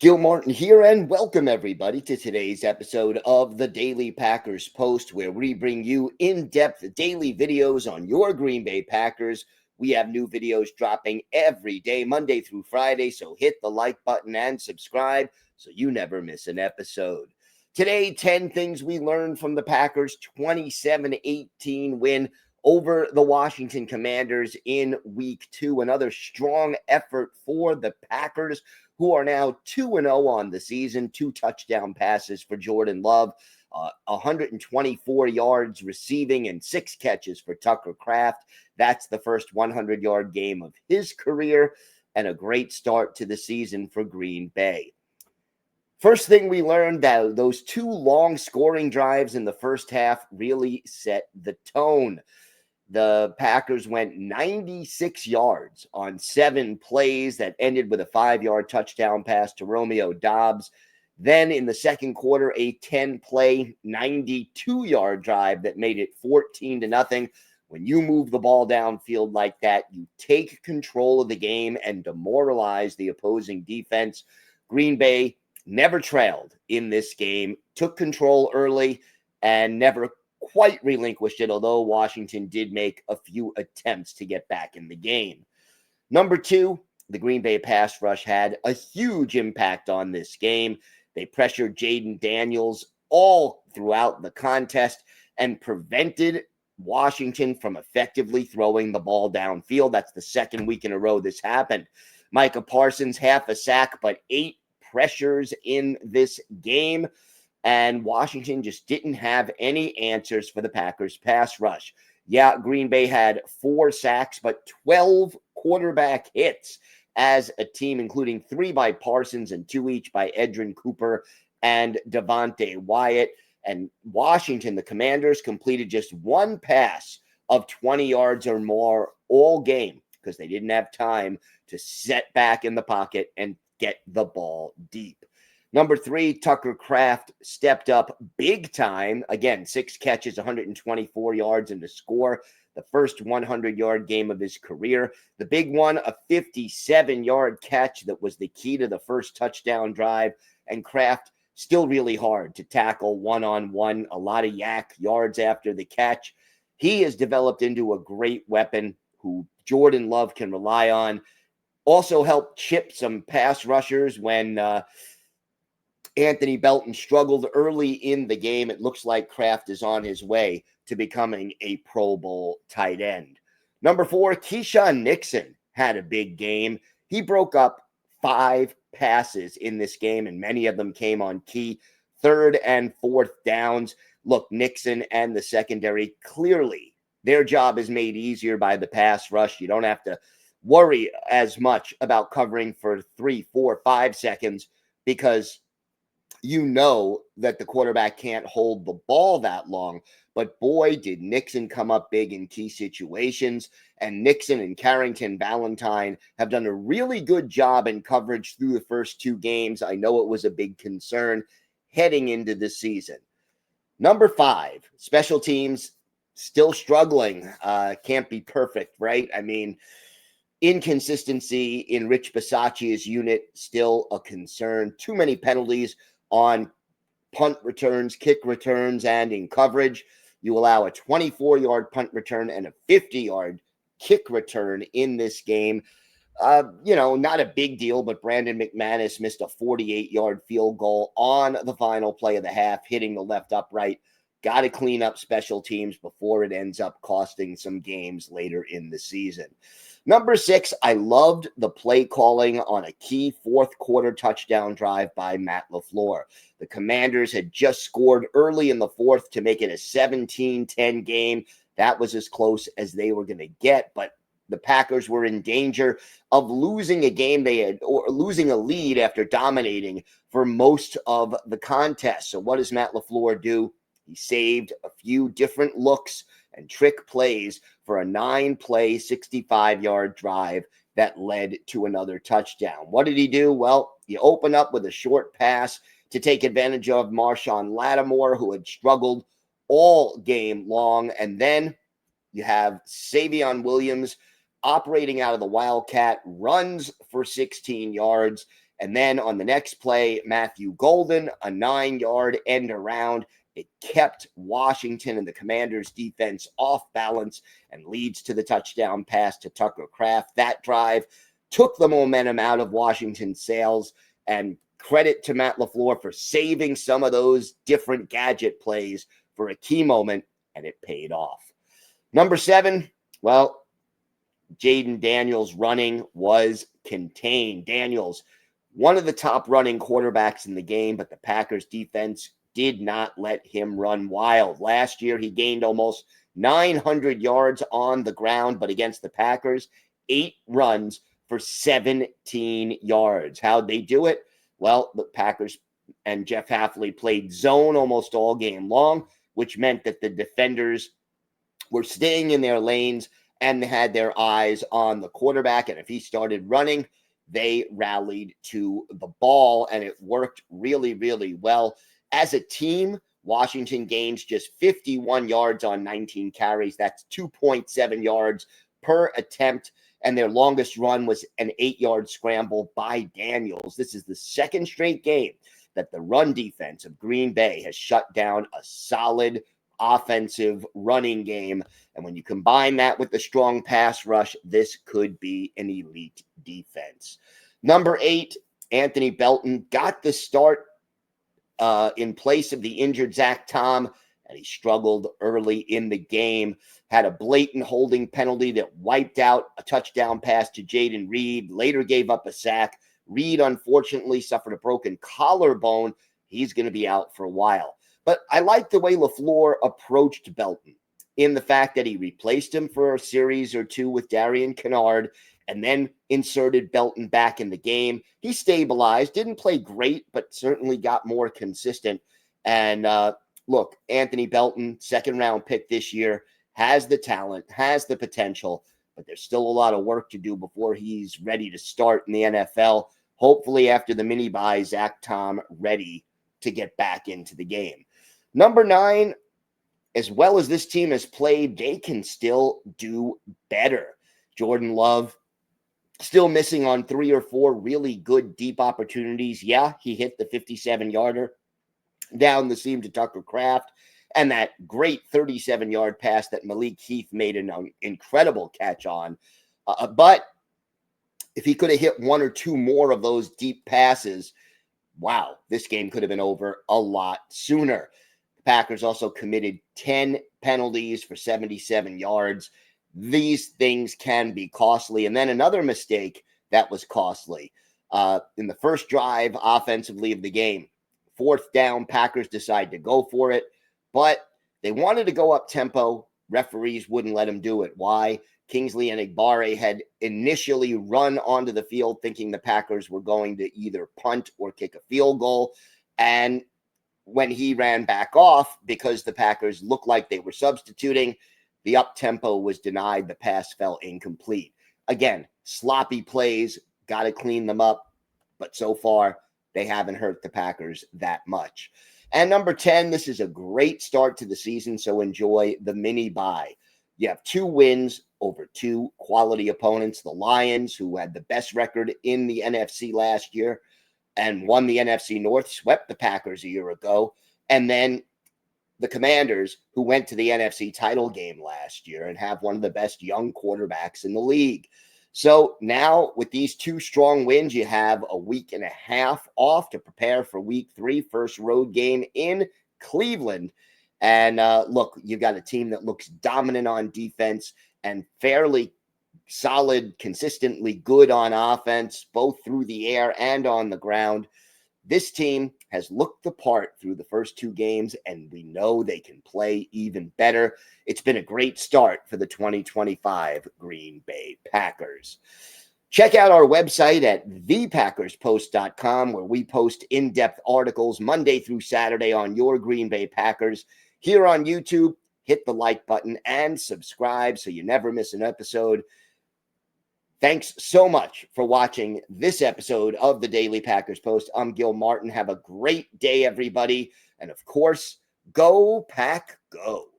Gil Martin here, and welcome everybody to today's episode of the Daily Packers Post, where we bring you in-depth daily videos on your Green Bay Packers. We have new videos dropping every day, Monday through Friday, so hit the like button and subscribe so you never miss an episode. Today, 10 things we learned from the Packers' 27-18 win over the Washington Commanders in Week 2. Another strong effort for the Packers, who are now 2-0 on the season. 2 touchdown passes for Jordan Love, 124 yards receiving, and 6 catches for Tucker Kraft. That's the first 100-yard game of his career, and a great start to the season for Green Bay. First thing we learned, that those 2 long scoring drives in the first half really set the tone. The Packers went 96 yards on 7 plays that ended with a 5-yard touchdown pass to Romeo Doubs. Then in the second quarter, a 10-play, 92-yard drive that made it 14-0. When you move the ball downfield like that, you take control of the game and demoralize the opposing defense. Green Bay never trailed in this game, took control early, and never quite relinquished it, although Washington did make a few attempts to get back in the game. Number 2, the Green Bay pass rush had a huge impact on this game. They pressured Jaden Daniels all throughout the contest and prevented Washington from effectively throwing the ball downfield. That's the second week in a row this happened. Micah Parsons, half a sack, but 8 pressures in this game. And Washington just didn't have any answers for the Packers' pass rush. Yeah, Green Bay had 4 sacks, but 12 quarterback hits as a team, including 3 by Parsons and 2 each by Edrin Cooper and Devontae Wyatt. And Washington, the Commanders, completed just 1 pass of 20 yards or more all game because they didn't have time to set back in the pocket and get the ball deep. Number 3, Tucker Kraft stepped up big time. Again, 6 catches, 124 yards, and a score. The first 100-yard game of his career. The big one, a 57-yard catch that was the key to the first touchdown drive. And Kraft still really hard to tackle one-on-one. A lot of yak yards after the catch. He has developed into a great weapon who Jordan Love can rely on. Also helped chip some pass rushers when Anthony Belton struggled early in the game. It looks like Kraft is on his way to becoming a Pro Bowl tight end. Number 4, Keyshawn Nixon had a big game. He broke up 5 passes in this game, and many of them came on key 3rd and 4th downs. Look, Nixon and the secondary, clearly their job is made easier by the pass rush. You don't have to worry as much about covering for 3, 4, 5 seconds because you know that the quarterback can't hold the ball that long. But boy, did Nixon come up big in key situations. And Nixon and Carrington Valentine have done a really good job in coverage through the first 2 games. I know it was a big concern heading into the season. Number 5, special teams still struggling. Can't be perfect, right? I mean, inconsistency in Rich Bisaccia's unit still a concern. Too many penalties on punt returns, kick returns, and in coverage. You allow a 24-yard punt return and a 50-yard kick return in this game. Not a big deal, but Brandon McManus missed a 48-yard field goal on the final play of the half, hitting the left upright. Got to clean up special teams before it ends up costing some games later in the season. Number 6, I loved the play calling on a key 4th quarter touchdown drive by Matt LaFleur. The Commanders had just scored early in the 4th to make it a 17-10 game. That was as close as they were going to get, but the Packers were in danger of losing a game or losing a lead after dominating for most of the contest. So what does Matt LaFleur do? He saved a few different looks and trick plays for a 9-play, 65-yard drive that led to another touchdown. What did he do? Well, he opened up with a short pass to take advantage of Marshawn Lattimore, who had struggled all game long. And then you have Savion Williams operating out of the Wildcat, runs for 16 yards, And then on the next play, Matthew Golden, a 9-yard end around. It kept Washington and the Commanders' defense off balance and leads to the touchdown pass to Tucker Kraft. That drive took the momentum out of Washington's sails, and credit to Matt LaFleur for saving some of those different gadget plays for a key moment, and it paid off. Number 7, well, Jaden Daniels' running was contained. Daniels, one of the top running quarterbacks in the game, but the Packers defense did not let him run wild. Last year, he gained almost 900 yards on the ground, but against the Packers, 8 runs for 17 yards. How'd they do it? Well, the Packers and Jeff Hafley played zone almost all game long, which meant that the defenders were staying in their lanes and had their eyes on the quarterback. And if he started running, they rallied to the ball, and it worked really, really well. As a team, Washington gains just 51 yards on 19 carries. That's 2.7 yards per attempt. And their longest run was an 8-yard scramble by Daniels. This is the second straight game that the run defense of Green Bay has shut down a solid offensive running game. And when you combine that with the strong pass rush, this could be an elite defense. Number 8, Anthony Belton got the start in place of the injured Zach Tom, and he struggled early in the game. Had a blatant holding penalty that wiped out a touchdown pass to Jaden Reed, later gave up a sack. Reed, unfortunately, suffered a broken collarbone. He's going to be out for a while. But I like the way LaFleur approached Belton in the fact that he replaced him for a series or two with Darian Kennard and then inserted Belton back in the game. He stabilized, didn't play great, but certainly got more consistent. And look, Anthony Belton, second-round pick this year, has the talent, has the potential, but there's still a lot of work to do before he's ready to start in the NFL. Hopefully after the mini-bye, Zach Tom ready to get back into the game. Number 9, as well as this team has played, they can still do better. Jordan Love still missing on 3 or 4 really good deep opportunities. Yeah, he hit the 57-yarder down the seam to Tucker Kraft, and that great 37-yard pass that Malik Heath made an incredible catch on. But if he could have hit 1 or 2 more of those deep passes, wow, this game could have been over a lot sooner. The Packers also committed 10 penalties for 77 yards. These things can be costly. And then another mistake that was costly. In the first drive offensively of the game, 4th down, Packers decide to go for it, but they wanted to go up tempo. Referees wouldn't let them do it. Why? Kingsley Enagbare had initially run onto the field thinking the Packers were going to either punt or kick a field goal. And when he ran back off, because the Packers looked like they were substituting, the up tempo was denied. The pass fell incomplete. Again, sloppy plays, got to clean them up. But so far, they haven't hurt the Packers that much. And number 10, this is a great start to the season, so enjoy the mini-bye. You have 2 wins over 2 quality opponents. The Lions, who had the best record in the NFC last year and won the NFC North, swept the Packers a year ago. And then the Commanders, who went to the NFC title game last year and have one of the best young quarterbacks in the league. So now with these 2 strong wins, you have a week and a half off to prepare for week 3, first road game in Cleveland. And look, you've got a team that looks dominant on defense and fairly solid, consistently good on offense, both through the air and on the ground. This team has looked the part through the first 2 games, and we know they can play even better. It's been a great start for the 2025 Green Bay Packers. Check out our website at thepackerspost.com, where we post in-depth articles Monday through Saturday on your Green Bay Packers. Here on YouTube, hit the like button and subscribe so you never miss an episode. Thanks so much for watching this episode of the Daily Packers Post. I'm Gil Martin. Have a great day, everybody. And of course, go Pack Go.